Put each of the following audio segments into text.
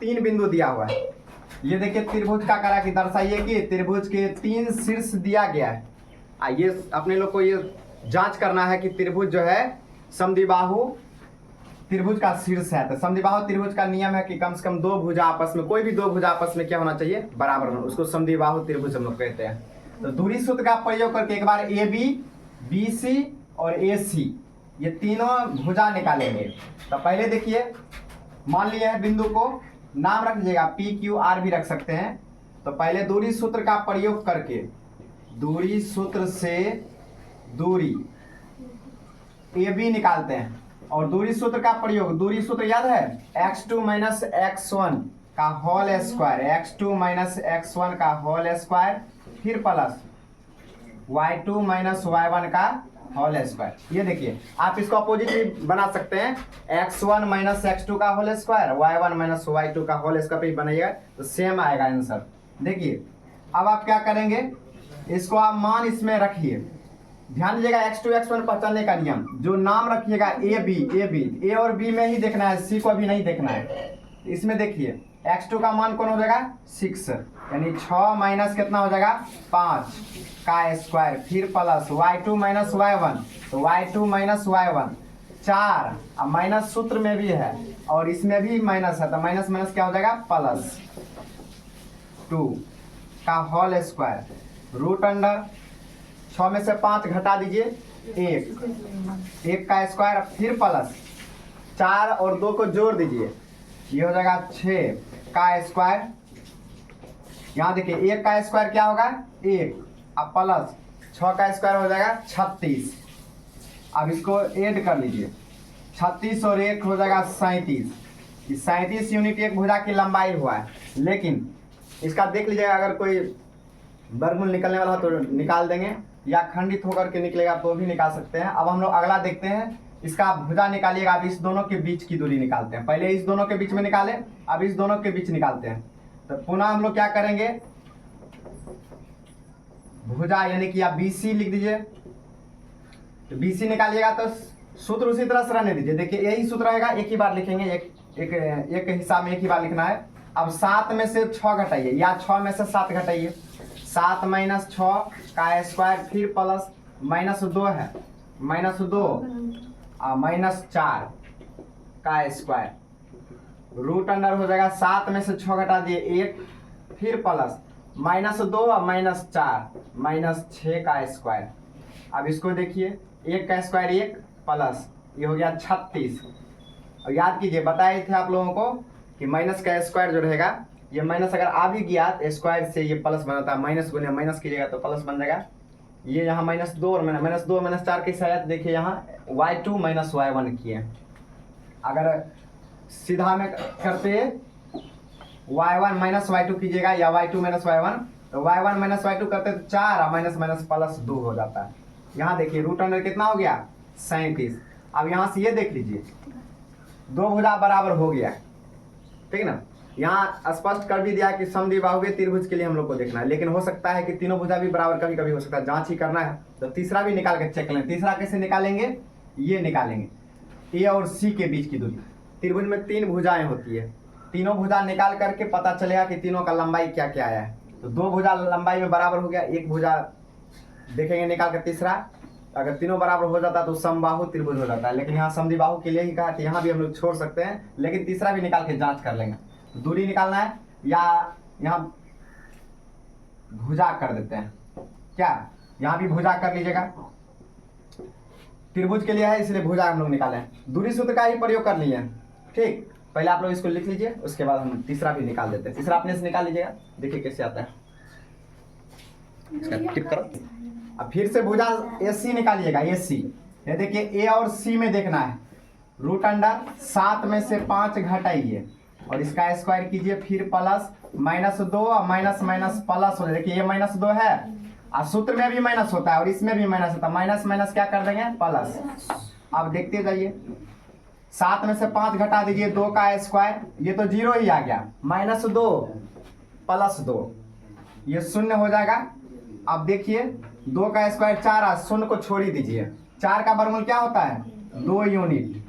3 बिंदु दिया हुआ है। ये देखिए त्रिभुज का करा कि दर्शाइए कि त्रिभुज के 3 शीर्ष दिया गया है। ये अपने लोग को ये जांच करना है कि त्रिभुज जो है समद्विबाहु त्रिभुज का शीर्ष है। तो समद्विबाहु त्रिभुज का नियम है कि कम से कम 2 भुजा आपस में, कोई भी 2 भुजा आपस में क्या होना चाहिए, बराबर होना, उसको समद्विबाहु त्रिभुज हम लोग कहते हैं। तो दूरी सूत्र का प्रयोग करके एक बार AB, BC और AC ये तीनों भुजा निकालेंगे। तो पहले देखिए, मान लिया है बिंदु को नाम रख लीजिएगा, PQR भी रख सकते हैं। तो पहले दूरी सूत्र का प्रयोग करके दूरी सूत्र से दूरी AB निकालते हैं। और दूरी सूत्र का प्रयोग, दूरी सूत्र याद है, x2 माइनस x1 का whole square, x2 minus x1 का होल स्क्वायर, फिर प्लस y2 माइनस y1 का होल स्क्वायर। ये देखिए आप इसको अपोजिट भी बना सकते हैं, x1 माइनस x2 का whole square, y1 minus y2 का होल स्क्वायर भी बनाइएगा तो सेम आएगा आंसर। देखिए अब आप क्या करेंगे, इसको आप मान इसमें रखिए। ध्यान दीजिएगा x2 x1 पहचानने का नियम, जो नाम रखिएगा A और B में ही देखना है, C को अभी नहीं देखना है। इसमें देखिए x2 का मान कौन हो जाएगा 6, यानी 6 माइनस कितना हो जाएगा 5 का स्क्वायर, फिर प्लस y2 माइनस y1, तो y2 माइनस y1 4, अब माइनस सूत्र में भी है और इसमें भी माइनस है, तो माइनस माइनस क्या हो जाएगा प्लस 2 का होल स्क्वायर, रूट अंडर 6 में से 5 घटा दीजिए 1 का स्क्वायर, फिर प्लस 4 और 2 को जोड़ दीजिए, ये हो जाएगा 6 का स्क्वायर। यहाँ देखिए 1 का स्क्वायर क्या होगा 1, अब प्लस 6 का स्क्वायर हो जाएगा 36। अब इसको ऐड कर लीजिए, 36 और 1 हो जाएगा 37। 37 यूनिट एक भुजा की लंबाई हुआ है। लेकिन इसका देख लीजिएगा, अगर कोई वर्गमूल निकलने वाला हो तो निकाल देंगे, या खंडित होकर के निकलेगा तो भी निकाल सकते हैं। अब हम लोग अगला देखते हैं, इसका भुजा निकालिएगा। अब इस दोनों के बीच की दूरी निकालते हैं, पहले इस दोनों के बीच में निकाले, अब इस दोनों के बीच निकालते हैं। तो पुनः हम लोग क्या करेंगे, भुजा यानी कि आप BC लिख दीजिए। तो BC निकालिएगा तो सूत्र उसी तरह से रहने दीजिए। देखिए यही सूत्र रहेगा, एक ही बार लिखेंगे, एक हिसाब में एक ही बार लिखना है। अब 7 में से 6 घटाइए, या 6 में से 7 घटाइए, 7 माइनस 6 का स्क्वायर, फिर प्लस -2 है, -2 माइनस 4 का स्क्वायर, रूट अंडर हो जाएगा 7 में से 6 घटा दिए 1, फिर प्लस -2 और -4 -6 का स्क्वायर। अब इसको देखिए 1 का स्क्वायर 1 प्लस ये हो गया 36। और याद कीजिए, बताए थे आप लोगों को कि माइनस का स्क्वायर जो रहेगा, ये माइनस अगर आ भी गया तो स्क्वायर से ये प्लस बनता है, माइनस गुने माइनस कीजिएगा तो प्लस बन जाएगा। ये यहाँ -2 और -2 -4 के साथ देखिए यहाँ y2 माइनस y1 किए। अगर सीधा में करते y1 माइनस y2 कीजिएगा या y2 माइनस y1, तो y1 माइनस y2 करते तो 4 और माइनस माइनस प्लस 2 हो जाता है। यहाँ देखिए रूट अंडर कितना हो गया 37। अब यहाँ से ये देख लीजिए 2 भुजा बराबर हो गया, ठीक है ना। यहाँ स्पष्ट कर भी दिया कि समद्विबाहु त्रिभुज के लिए हम लोग को देखना है, लेकिन हो सकता है कि तीनों भुजा भी बराबर कभी कभी हो सकता है, जांच ही करना है। तो तीसरा भी निकाल के चेक लें। तीसरा कैसे निकालेंगे, ये निकालेंगे A और C के बीच की दूरी। त्रिभुज में 3 भुजाएं होती है, तीनों भुजा निकाल करके पता चलेगा कि तीनों का लंबाई क्या क्या आया है। तो 2 भुजा लंबाई में बराबर हो गया, 1 भुजा देखेंगे निकाल कर तीसरा, अगर तीनों बराबर हो जाता है तो समबाहु त्रिभुज हो जाता है। लेकिन यहाँ समद्विबाहु के लिए ही कहा, यहाँ भी हम लोग छोड़ सकते हैं, लेकिन तीसरा भी निकाल के जांच कर लेंगे। तो दूरी निकालना है, या यहाँ भुजा कर देते हैं क्या, यहाँ भी भुजा कर लीजिएगा, त्रिभुज के लिए है इसलिए भुजा हम लोग निकाले। दूरी सूत्र का ही प्रयोग कर लिए, ठीक। पहले आप लोग इसको लिख लीजिए, उसके बाद हम तीसरा भी निकाल देते हैं। तीसरा अपने से निकाल लीजिएगा, देखिए कैसे आता है, इसका टिक करो। अब फिर से भुजा AC निकालिएगा, AC ये देखिए A और C में देखना है। रूट अंडर 7 में से 5 घटाइए और इसका स्क्वायर कीजिए, फिर प्लस -2 और माइनस माइनस प्लस हो जाए। देखिए ये -2 है और सूत्र में भी माइनस होता है और इसमें भी माइनस होता है, माइनस माइनस क्या कर देंगे प्लस। अब देखते जाइए, 7 में से 5 घटा दीजिए, 2 का स्क्वायर, ये तो 0 ही आ गया, -2 प्लस 2 ये 0 हो जाएगा। अब देखिए 2 का स्क्वायर 4, 0 को छोड़ ही दीजिए, 4 का वर्गमूल क्या होता है 2 यूनिट।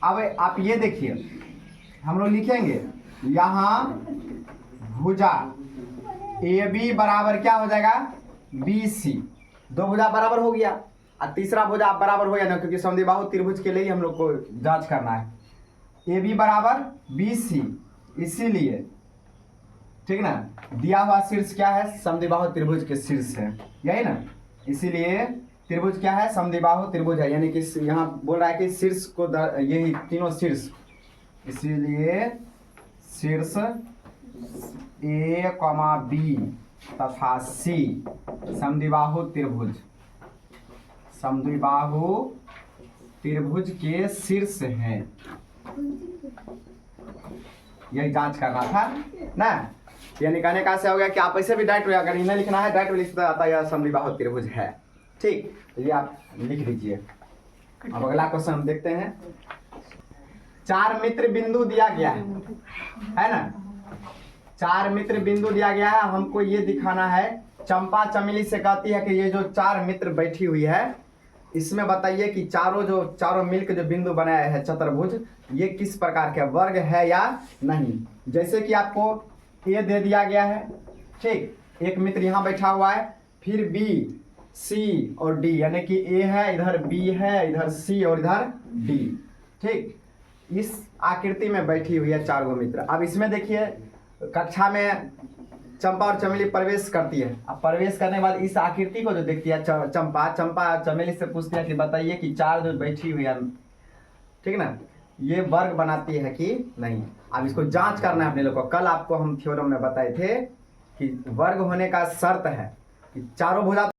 अब आप ये देखिए हम लोग लिखेंगे यहाँ भुजा ए बी बराबर क्या हो जाएगा, बी सी। दो भुजा बराबर हो गया और तीसरा भुजा बराबर हो गया ना, क्योंकि समद्विबाहु त्रिभुज के लिए ही हम लोग को जांच करना है। ए बी बराबर बी सी, इसीलिए ठीक ना, दिया हुआ शीर्ष क्या है, समद्विबाहु त्रिभुज के शीर्ष है, यही ना। इसीलिए त्रिभुज क्या है, समद्विबाहु त्रिभुज है, यानी कि यहाँ बोल रहा है कि शीर्ष को यही तीनों शीर्ष, इसीलिए शीर्ष ए कॉमा बी तथा सी समद्विबाहु त्रिभुज, समद्विबाहु त्रिभुज के शीर्ष है। यही जांच करना था ना। यानी कहने का से हो गया कि आप ऐसे भी डायरेक्ट, अगर इन्हें लिखना है डायरेक्ट लिखता आता है समद्विबाहु त्रिभुज है। ठीक, तो ये आप लिख लीजिए। अब अगला क्वेश्चन हम देखते हैं। 4 मित्र बिंदु दिया गया है ना, 4 मित्र बिंदु दिया गया है। हमको ये दिखाना है, चंपा चमेली से कहती है कि ये जो 4 मित्र बैठी हुई है, इसमें बताइए कि चारों मिलकर जो बिंदु बनाया है चतुर्भुज, ये किस प्रकार के वर्ग है या नहीं। जैसे कि आपको ए दे दिया गया है, ठीक, एक मित्र यहाँ बैठा हुआ है, फिर बी सी और डी, यानी कि ए है, इधर बी है, इधर सी और इधर डी, ठीक। इस आकृति में बैठी हुई है 4 मित्र। अब इसमें देखिए, कक्षा में चंपा और चमेली प्रवेश करती है। अब प्रवेश करने के बाद इस आकृति को जो देखती है चंपा चमेली से पूछती है कि बताइए कि 4 जो बैठी हुई है, ठीक ना, ये वर्ग बनाती है कि नहीं। अब इसको जांच करना है अपने लोग को। कल आपको हम थ्योरम में बताए थे कि वर्ग होने का शर्त है कि चारों भुजा